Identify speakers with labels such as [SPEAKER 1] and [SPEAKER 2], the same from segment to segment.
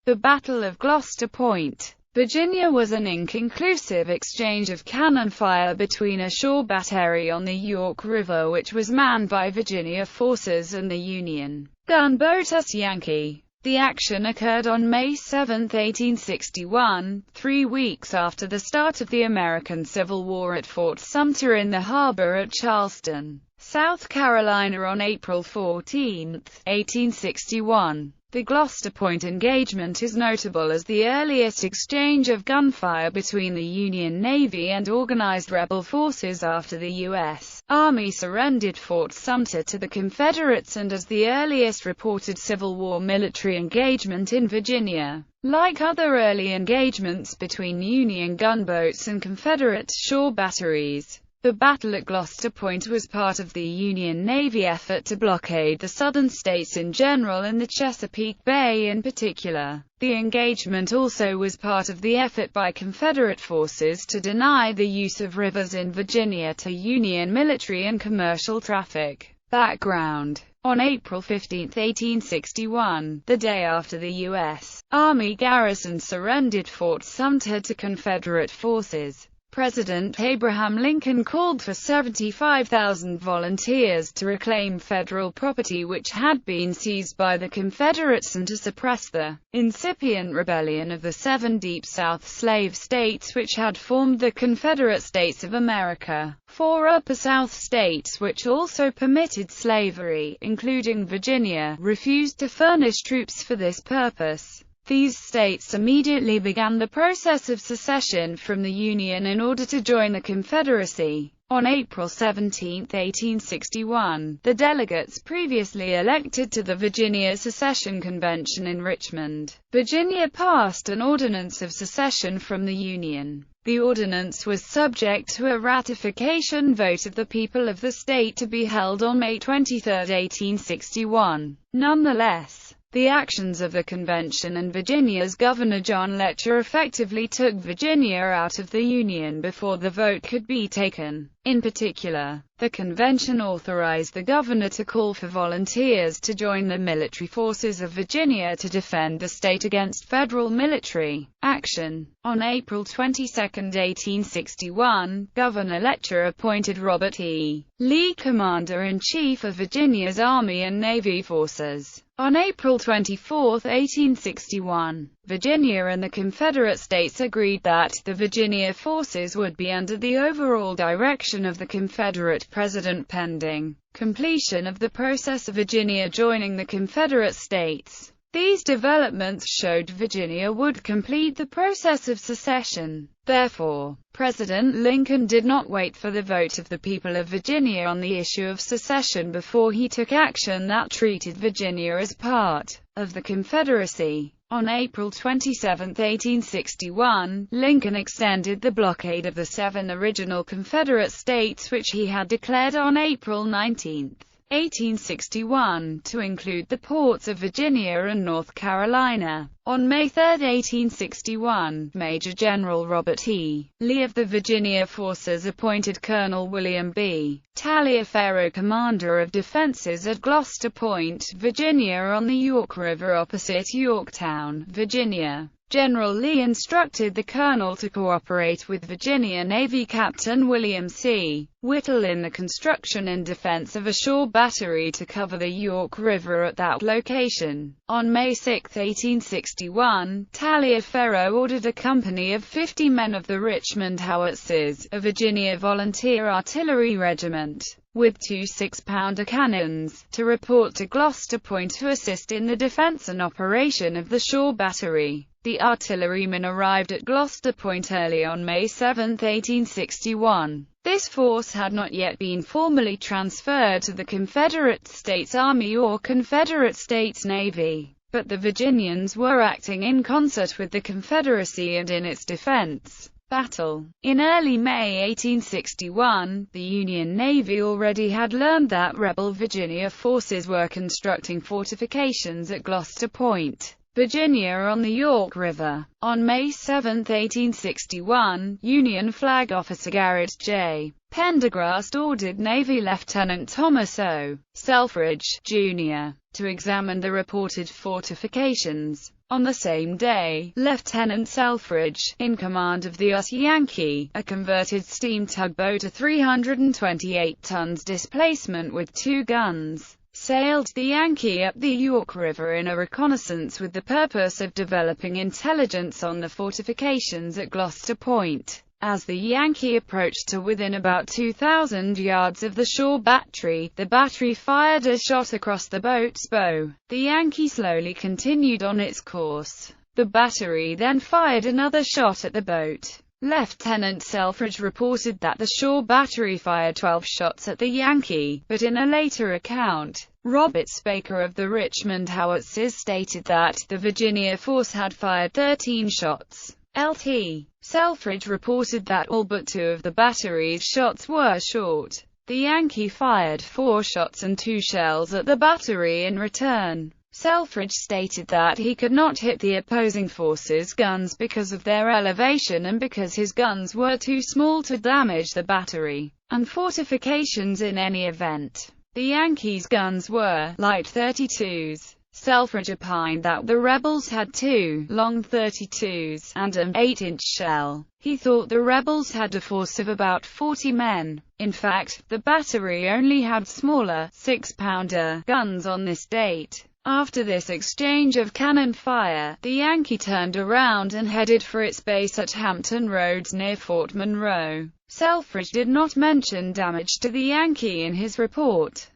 [SPEAKER 1] The Battle of Gloucester Point, Virginia was an inconclusive exchange of cannon fire between a shore battery on the York River which was manned by Virginia forces and the Union gunboat Yankee. The action occurred on May 7, 1861, 3 weeks after the start of the American Civil War at Fort Sumter in the harbor at Charleston, South Carolina on April 14, 1861. The Gloucester Point engagement is notable as the earliest exchange of gunfire between the Union Navy and organized rebel forces after the U.S. Army surrendered Fort Sumter to the Confederates and as the earliest reported Civil War military engagement in Virginia. Like other early engagements between Union gunboats and Confederate shore batteries, the battle at Gloucester Point was part of the Union Navy effort to blockade the southern states in general and the Chesapeake Bay in particular. The engagement also was part of the effort by Confederate forces to deny the use of rivers in Virginia to Union military and commercial traffic. Background: on April 15, 1861, the day after the U.S. Army garrison surrendered Fort Sumter to Confederate forces, President Abraham Lincoln called for 75,000 volunteers to reclaim federal property which had been seized by the Confederates and to suppress the incipient rebellion of the 7 Deep South slave states which had formed the Confederate States of America. 4 Upper South states which also permitted slavery, including Virginia, refused to furnish troops for this purpose. These states immediately began the process of secession from the Union in order to join the Confederacy. On April 17, 1861, the delegates previously elected to the Virginia Secession Convention in Richmond, Virginia passed an ordinance of secession from the Union. The ordinance was subject to a ratification vote of the people of the state to be held on May 23, 1861. Nonetheless, the actions of the convention and Virginia's Governor John Letcher effectively took Virginia out of the Union before the vote could be taken. In particular, the convention authorized the governor to call for volunteers to join the military forces of Virginia to defend the state against federal military action. On April 22, 1861, Governor Letcher appointed Robert E. Lee Commander-in-Chief of Virginia's Army and Navy forces. On April 24, 1861, Virginia and the Confederate States agreed that the Virginia forces would be under the overall direction of the Confederate President pending completion of the process of Virginia joining the Confederate States. These developments showed Virginia would complete the process of secession. Therefore, President Lincoln did not wait for the vote of the people of Virginia on the issue of secession before he took action that treated Virginia as part of the Confederacy. On April 27, 1861, Lincoln extended the blockade of the 7 original Confederate states which he had declared on April 19, 1861, to include the ports of Virginia and North Carolina. On May 3, 1861, Major General Robert E. Lee of the Virginia forces appointed Colonel William B. Taliaferro commander of defenses at Gloucester Point, Virginia on the York River opposite Yorktown, Virginia. General Lee instructed the colonel to cooperate with Virginia Navy Captain William C. Whittle in the construction and defense of a shore battery to cover the York River at that location. On May 6, 1861, Taliaferro ordered a company of 50 men of the Richmond Howitzers, a Virginia volunteer artillery regiment, with 2 6-pounder cannons, to report to Gloucester Point to assist in the defense and operation of the shore battery. The artillerymen arrived at Gloucester Point early on May 7, 1861. This force had not yet been formally transferred to the Confederate States Army or Confederate States Navy, but the Virginians were acting in concert with the Confederacy and in its defense. Battle. In early May 1861, the Union Navy already had learned that rebel Virginia forces were constructing fortifications at Gloucester Point, Virginia on the York River. On May 7, 1861, Union Flag Officer Garrett J. Pendergrast ordered Navy Lieutenant Thomas O. Selfridge, Jr., to examine the reported fortifications. On the same day, Lieutenant Selfridge, in command of the US Yankee, a converted steam tugboat of 328 tons displacement with 2 guns, sailed the Yankee up the York River in a reconnaissance with the purpose of developing intelligence on the fortifications at Gloucester Point. As the Yankee approached to within about 2,000 yards of the shore battery, the battery fired a shot across the boat's bow. The Yankee slowly continued on its course. The battery then fired another shot at the boat. Lieutenant Selfridge reported that the shore battery fired 12 shots at the Yankee, but in a later account, Robert Baker of the Richmond Howitzers stated that the Virginia force had fired 13 shots. Lt. Selfridge reported that all but 2 of the battery's shots were short. The Yankee fired 4 shots and 2 shells at the battery in return. Selfridge stated that he could not hit the opposing force's guns because of their elevation and because his guns were too small to damage the battery and fortifications in any event. The Yankees' guns were light 32s. Selfridge opined that the rebels had 2 long 32s and an 8-inch shell. He thought the rebels had a force of about 40 men. In fact, the battery only had smaller, 6-pounder guns on this date. After this exchange of cannon fire, the Yankee turned around and headed for its base at Hampton Roads near Fort Monroe. Selfridge did not mention damage to the Yankee in his report.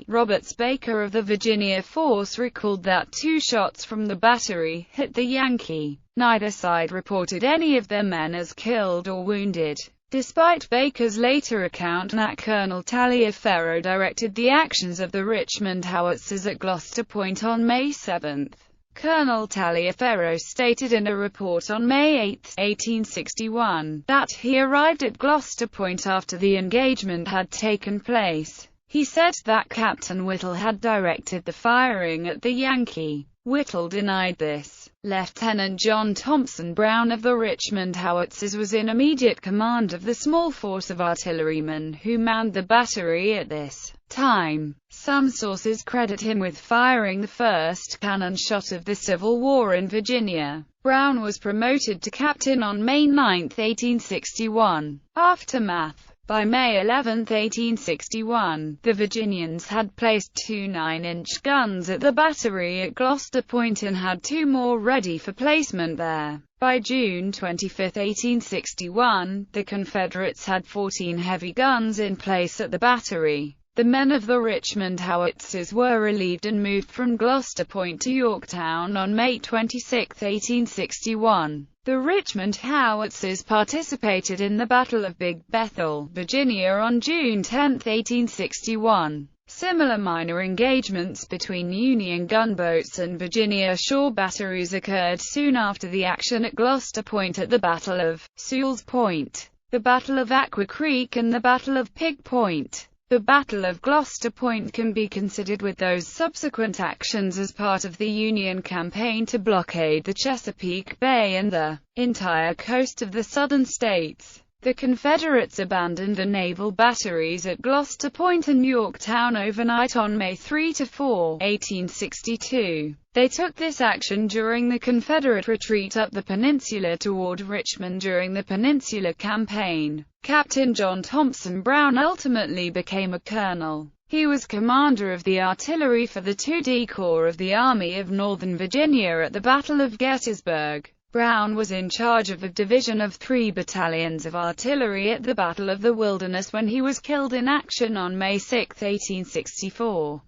[SPEAKER 1] Robert Baker of the Virginia force recalled that 2 shots from the battery hit the Yankee. Neither side reported any of their men as killed or wounded. Despite Baker's later account that Colonel Taliaferro directed the actions of the Richmond Howitzers at Gloucester Point on May 7. Colonel Taliaferro stated in a report on May 8, 1861, that he arrived at Gloucester Point after the engagement had taken place. He said that Captain Whittle had directed the firing at the Yankee. Whittle denied this. Lieutenant John Thompson Brown of the Richmond Howitzers was in immediate command of the small force of artillerymen who manned the battery at this time. Some sources credit him with firing the first cannon shot of the Civil War in Virginia. Brown was promoted to captain on May 9, 1861. Aftermath. By May 11, 1861, the Virginians had placed 2 9-inch guns at the battery at Gloucester Point and had 2 more ready for placement there. By June 25, 1861, the Confederates had 14 heavy guns in place at the battery. The men of the Richmond Howitzers were relieved and moved from Gloucester Point to Yorktown on May 26, 1861. The Richmond Howitzers participated in the Battle of Big Bethel, Virginia on June 10, 1861. Similar minor engagements between Union gunboats and Virginia shore batteries occurred soon after the action at Gloucester Point at the Battle of Sewell's Point, the Battle of Aqua Creek and the Battle of Pig Point. The Battle of Gloucester Point can be considered with those subsequent actions as part of the Union campaign to blockade the Chesapeake Bay and the entire coast of the southern states. The Confederates abandoned the naval batteries at Gloucester Point and Yorktown overnight on May 3–4, 1862. They took this action during the Confederate retreat up the peninsula toward Richmond during the Peninsular Campaign. Captain John Thompson Brown ultimately became a colonel. He was commander of the artillery for the 2D Corps of the Army of Northern Virginia at the Battle of Gettysburg. Brown was in charge of a division of 3 battalions of artillery at the Battle of the Wilderness when he was killed in action on May 6, 1864.